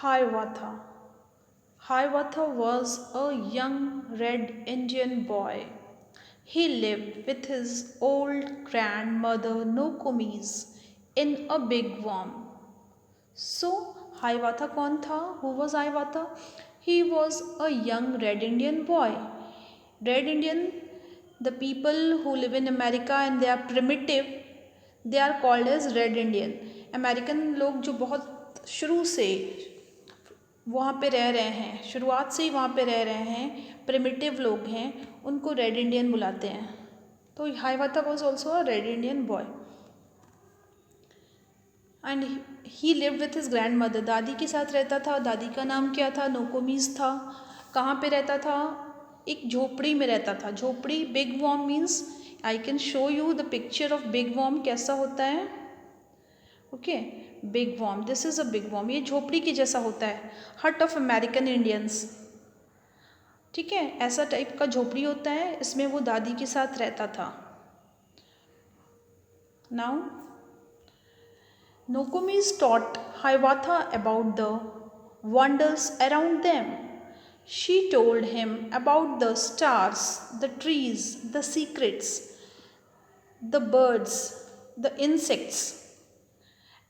Hiawatha. Hiawatha was a young red Indian boy. He lived with his old grandmother Nokomis in a big worm. So, Hiawatha कौन था? Who was Hiawatha? He was a young red Indian boy. Red Indian, the people who live in America and they are primitive, they are called as red Indian. American लोग जो बहुत शुरू से वहाँ पे रह रहे हैं, शुरुआत से ही वहाँ पे रह रहे हैं, प्रिमिटिव लोग हैं, उनको रेड इंडियन बुलाते हैं. तो Hiawatha was also a red Indian boy and he lived with his grandmother. दादी के साथ रहता था. दादी का नाम क्या था? नोकोमीज था. कहाँ पे रहता था? एक झोपड़ी में रहता था. झोपड़ी, wigwam means, I can show you the picture of wigwam कैसा होता है. Okay, wigwam, this is a wigwam. ये झोपड़ी के जैसा होता है. हट ऑफ अमेरिकन इंडियंस, ठीक है, ऐसा टाइप का झोपड़ी होता है. इसमें वो दादी के साथ रहता था. Now Nokomis taught Hiawatha about the wonders around them. She told him about the stars, the trees, the secrets, the birds, the insects,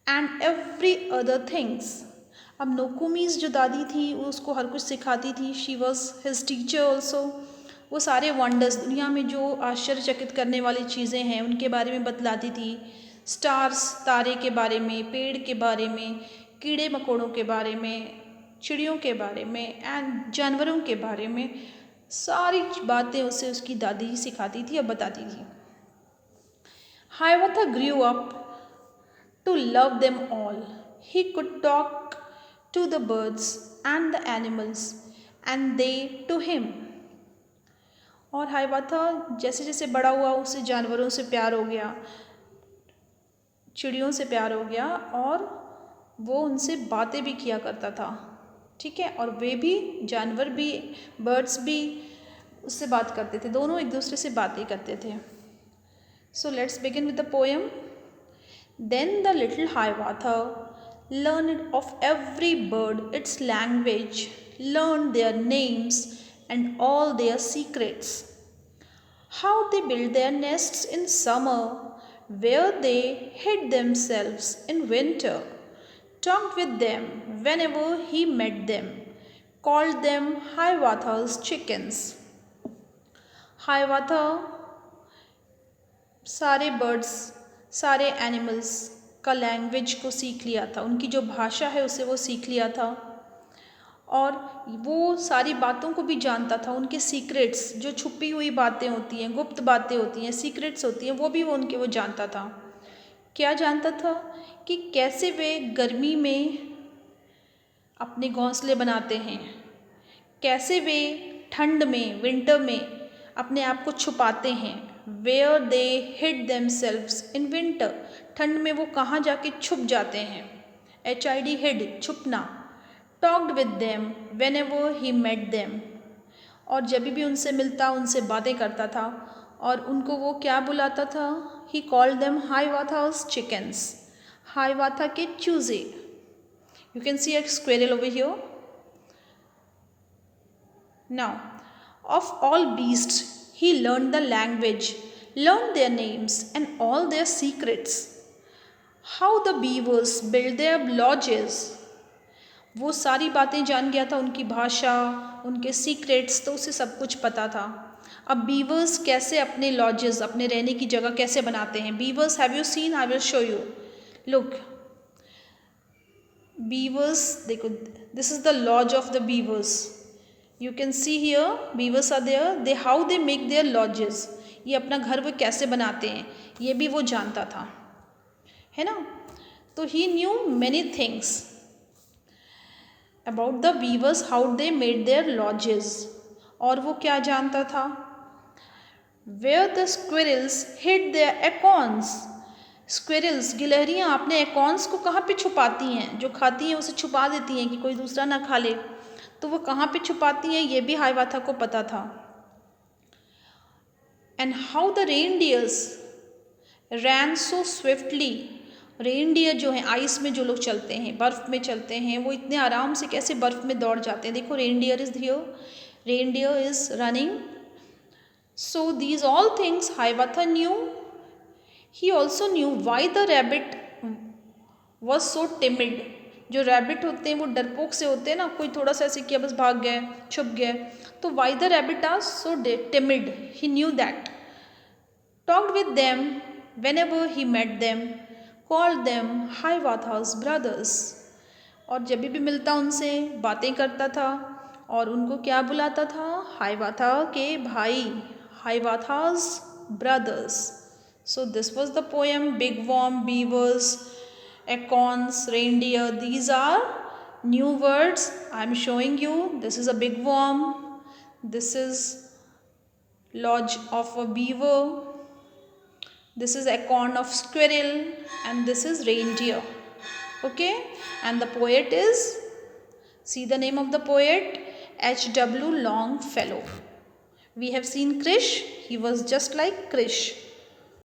and every other things. अब नोकोमीज जो दादी थी वो उसको हर कुछ सिखाती थी. She was his teacher also. वो सारे वंडर्स, दुनिया में जो आश्चर्यचकित करने वाली चीज़ें हैं उनके बारे में बतलाती थी. स्टार्स, तारे के बारे में, पेड़ के बारे में, कीड़े मकोड़ों के बारे में, चिड़ियों के बारे में एंड जानवरों के बारे में, सारी बातें उसे उसकी दादी ही सिखाती थी और बताती थी. Hiawatha grew up to love them all. He could talk to the birds and the animals and they to him. और हाइवाथा जैसे जैसे बड़ा हुआ उसे जानवरों से प्यार हो गया, चिड़ियों से प्यार हो गया और वो उनसे बातें भी किया करता था. ठीक है, और वे भी, जानवर भी, बर्ड्स भी उससे बात करते थे. दोनों एक दूसरे से बातें करते थे. So let's begin with the poem. Then the little Hiawatha learned of every bird its language, learned their names and all their secrets. How they built their nests in summer, where they hid themselves in winter, talked with them whenever he met them, called them Hiawatha's chickens. Hiawatha सारे birds, सारे animals का language को सीख लिया था. उनकी जो भाषा है उसे वो सीख लिया था और वो सारी बातों को भी जानता था. उनके सीक्रेट्स, जो छुपी हुई बातें होती हैं, गुप्त बातें होती हैं, सीक्रेट्स होती हैं, वो भी वो जानता था. क्या जानता था? कि कैसे वे गर्मी में अपने घोंसले बनाते हैं, कैसे वे ठंड में, विंटर में अपने आप को छुपाते हैं. Where they hid themselves in winter, ठंड में वो कहाँ जाके छुप जाते हैं. HID, हिड, छुपना. Talked with them whenever he met them, और जब भी उनसे मिलता उनसे बातें करता था. और उनको वो क्या बुलाता था? ही कॉल्ड देम हाइवाथा's चिकन्स, हाइवाथा के चूजे. You can see a squirrel over here. Now, of all beasts, he learned the language, learned their names and all their secrets. How the beavers build their lodges. वो सारी बातें जान गया था, उनकी भाषा, उनके सीक्रेट्स, तो उसे सब कुछ पता था. अब बीवर्स कैसे अपने लॉजेस, अपने रहने की जगह कैसे बनाते हैं. Beavers, have you seen? I will show you. Look, beavers देखो, this is the lodge of the beavers. You can see here, beavers are there. They how they make their lodges. ये अपना घर वो कैसे बनाते हैं ये भी वो जानता था, है ना. तो he knew many things about the beavers, how they made their lodges. और वो क्या जानता था? Where the squirrels hid their acorns. Squirrels, गिलहरियाँ अपने एकॉन्स को कहाँ पे छुपाती हैं? जो खाती हैं उसे छुपा देती हैं कि कोई दूसरा ना खा ले. तो वो कहाँ पे छुपाती हैं ये भी हाइवाथा को पता था. And how the reindeers ran so swiftly reindeer जो हैं आइस में जो लोग चलते हैं, बर्फ़ में चलते हैं, वो इतने आराम से कैसे बर्फ़ में दौड़ जाते हैं। देखो reindeer is here, reindeer is running. So these all things Hiawatha knew. He also knew why the rabbit was so timid. जो रैबिट होते हैं वो डरपोक से होते हैं ना, कोई थोड़ा सा ऐसे किया बस भाग गए, छुप गए। तो why the rabbit are so timid, he knew that. Talked with them whenever he met them, called them Hiawatha's brothers। और जब भी मिलता उनसे बातें करता था और उनको क्या बुलाता था, हाइवाथा के भाई, हाइवाथा's brothers। So this was the poem Big Worm, Beavers, Acorns, Reindeer. These are new words I am showing you. This is a big worm, this is lodge of a beaver, this is acorn of squirrel, and this is reindeer. Okay, and the poet is, see the name of the poet, H.W. Longfellow. We have seen Krish, he was just like Krish.